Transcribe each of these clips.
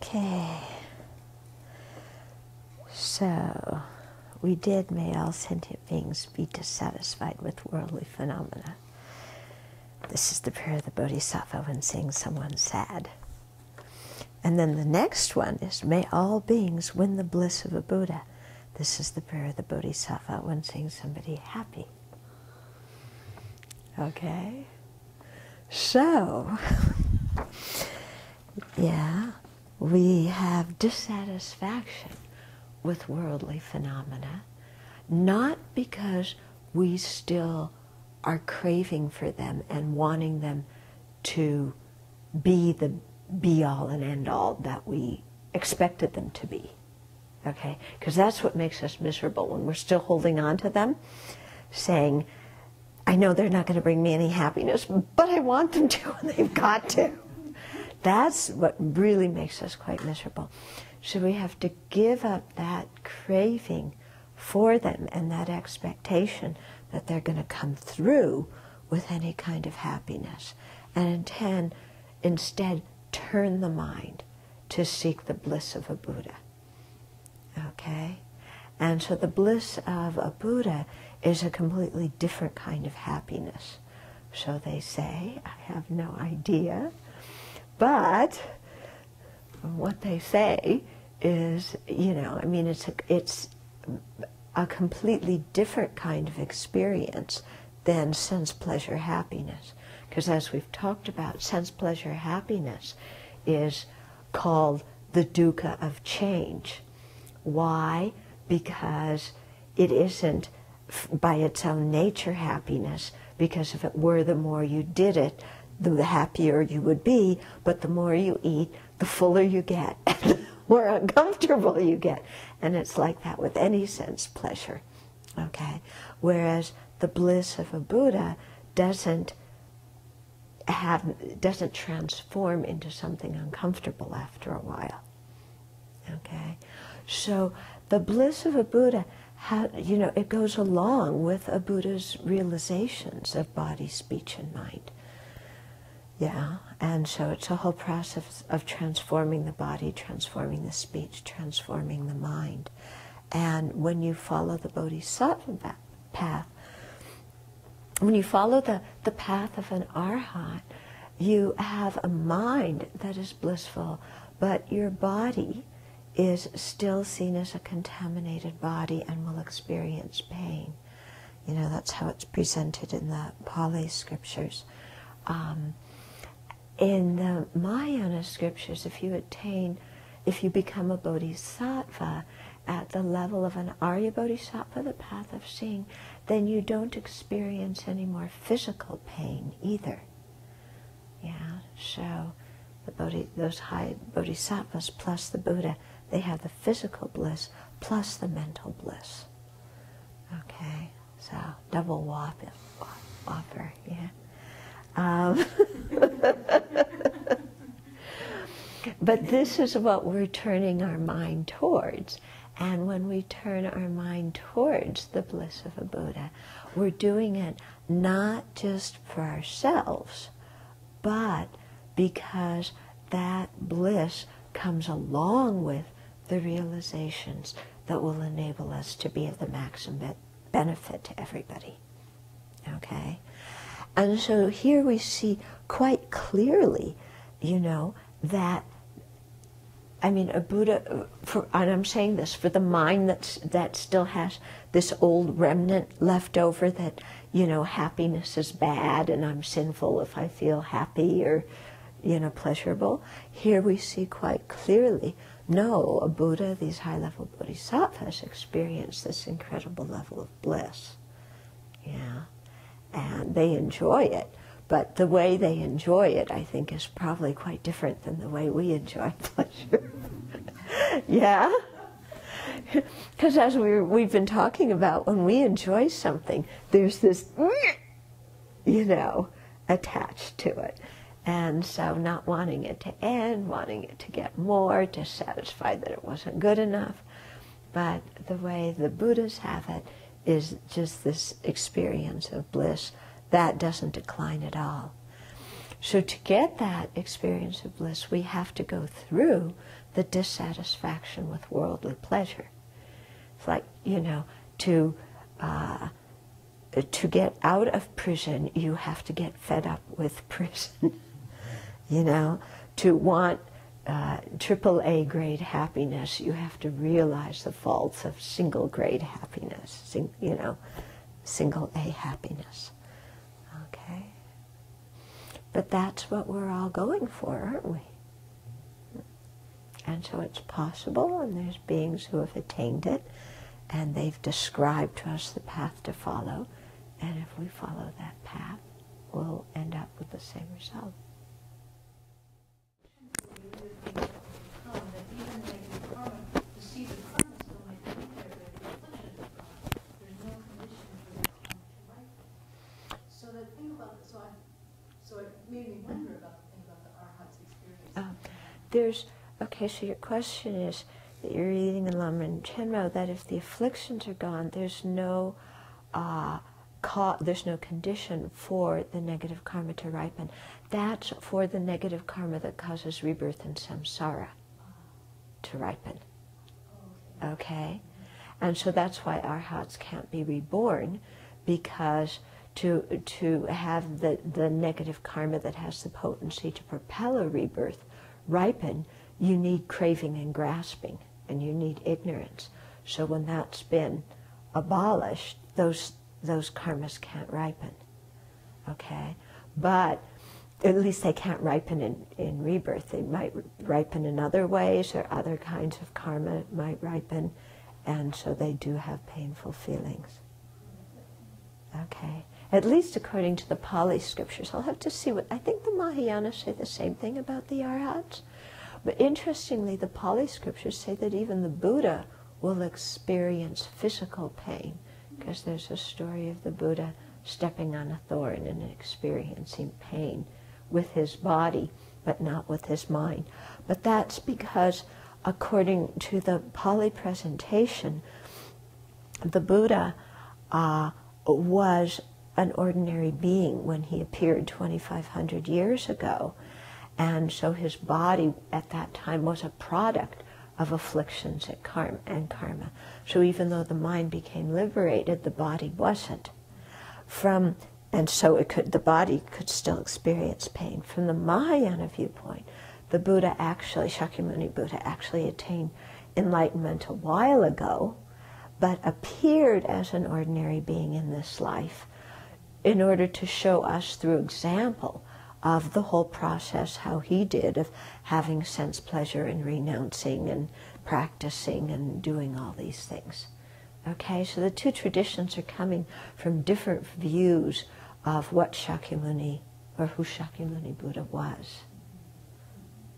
Okay, so we did, may all sentient beings be dissatisfied with worldly phenomena. This is the prayer of the Bodhisattva when seeing someone sad. And then the next one is, may all beings win the bliss of a Buddha. This is the prayer of the Bodhisattva when seeing somebody happy. Okay, so, yeah, we have dissatisfaction with worldly phenomena, not because we still are craving for them and wanting them to be the be-all and end-all that we expected them to be, okay? Because that's what makes us miserable, when we're still holding on to them, saying, I know they're not going to bring me any happiness, but I want them to, and they've got to. That's what really makes us quite miserable. So we have to give up that craving for them and that expectation that they're going to come through with any kind of happiness, and instead turn the mind to seek the bliss of a Buddha. Okay? And so the bliss of a Buddha is a completely different kind of happiness. So they say, I have no idea, but what they say is, you know, I mean, it's a completely different kind of experience than sense pleasure happiness. Because as we've talked about, sense pleasure happiness is called the dukkha of change. Why? Because it isn't by its own nature happiness, because if it were, the more you did it, the happier you would be, but the more you eat, the fuller you get, and the more uncomfortable you get. And it's like that with any sense pleasure, okay? Whereas the bliss of a Buddha doesn't transform into something uncomfortable after a while, okay? So the bliss of a Buddha, you know, it goes along with a Buddha's realizations of body, speech, and mind. Yeah, and so it's a whole process of transforming the body, transforming the speech, transforming the mind. And when you follow the Bodhisattva path, when you follow the path of an arhat, you have a mind that is blissful, but your body is still seen as a contaminated body and will experience pain. You know, that's how it's presented in the Pali scriptures. In the Mahayana scriptures, if you become a bodhisattva at the level of an Arya bodhisattva, the path of seeing, then you don't experience any more physical pain either. Yeah, so those high bodhisattvas plus the Buddha, they have the physical bliss plus the mental bliss. Okay, so double whopper, yeah. But this is what we're turning our mind towards. And when we turn our mind towards the bliss of a Buddha, we're doing it not just for ourselves, but because that bliss comes along with the realizations that will enable us to be of the maximum benefit to everybody. Okay? And so here we see quite clearly, you know, that, I mean, a Buddha, and I'm saying this for the mind that still has this old remnant left over that, you know, happiness is bad and I'm sinful if I feel happy or, you know, pleasurable. Here we see quite clearly, no, a Buddha, these high-level bodhisattvas experience this incredible level of bliss. Yeah. And they enjoy it, but the way they enjoy it, I think, is probably quite different than the way we enjoy pleasure. Yeah? Because as we've been talking about, when we enjoy something, there's this, you know, attached to it. And so not wanting it to end, wanting it to get more, dissatisfied that it wasn't good enough. But the way the Buddhas have it is just this experience of bliss that doesn't decline at all. So to get that experience of bliss, we have to go through the dissatisfaction with worldly pleasure. It's like, you know, to get out of prison, you have to get fed up with prison. You know, to want AAA grade happiness, you have to realize the faults of single grade happiness, you know, single A happiness. Okay? But that's what we're all going for, aren't we? And so it's possible, and there's beings who have attained it, and they've described to us the path to follow, and if we follow that path, we'll end up with the same result. So it made me wonder about the thing about the arhat's experience. Okay, so your question is that you're reading in Lamrim Chenmo that if the afflictions are gone, there's no condition for the negative karma to ripen. That's for the negative karma that causes rebirth in samsara to ripen. Okay? And so that's why arhats can't be reborn, because to have the negative karma that has the potency to propel a rebirth ripen, you need craving and grasping, and you need ignorance. So when that's been abolished, those karmas can't ripen. Okay? But at least they can't ripen in rebirth. They might ripen in other ways, or other kinds of karma might ripen, and so they do have painful feelings. Okay? At least according to the Pali scriptures. I'll have to see what, I think the Mahayana say the same thing about the arhats. But interestingly, the Pali scriptures say that even the Buddha will experience physical pain, because there's a story of the Buddha stepping on a thorn and experiencing pain with his body, but not with his mind. But that's because, according to the Pali presentation, the Buddha was an ordinary being when he appeared 2,500 years ago. And so his body at that time was a product of afflictions and karma. So even though the mind became liberated, the body wasn't. And so the body could still experience pain. From the Mahayana viewpoint, the Buddha actually, Shakyamuni Buddha, actually attained enlightenment a while ago, but appeared as an ordinary being in this life in order to show us through example of the whole process, how he did, of having sense pleasure and renouncing and practicing and doing all these things. Okay, so the two traditions are coming from different views of what Shakyamuni, or who Shakyamuni Buddha was.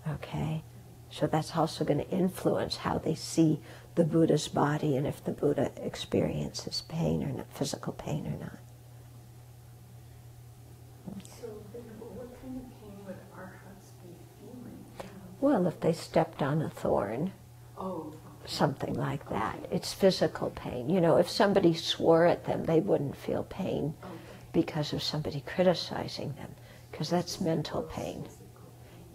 Okay, so that's also going to influence how they see the Buddha's body, and if the Buddha experiences pain or not, physical pain or not. So, what kind of pain would arhats be feeling? Well, if they stepped on a thorn, something like that. It's physical pain. You know, if somebody swore at them, they wouldn't feel pain because of somebody criticizing them, because that's mental pain.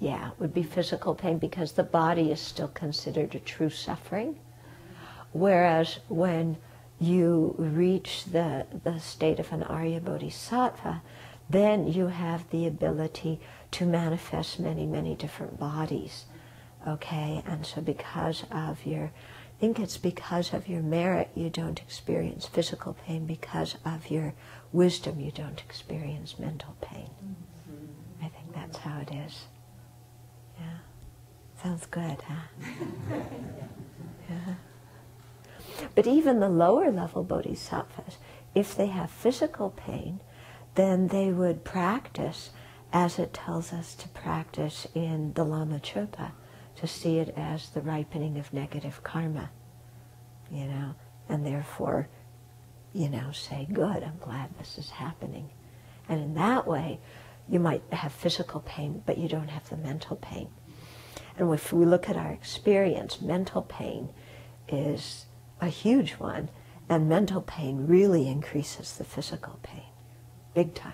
Yeah, it would be physical pain because the body is still considered a true suffering. Whereas when you reach the state of an Arya Bodhisattva, then you have the ability to manifest many, many different bodies. Okay, and so because of I think it's because of your merit you don't experience physical pain, because of your wisdom you don't experience mental pain. I think that's how it is. Yeah, sounds good, huh? Yeah. But even the lower level bodhisattvas, if they have physical pain, then they would practice as it tells us to practice in the Lama Chupa, to see it as the ripening of negative karma, you know, and therefore, you know, say, good, I'm glad this is happening. And in that way, you might have physical pain, but you don't have the mental pain. And if we look at our experience, mental pain is a huge one, and mental pain really increases the physical pain, big time.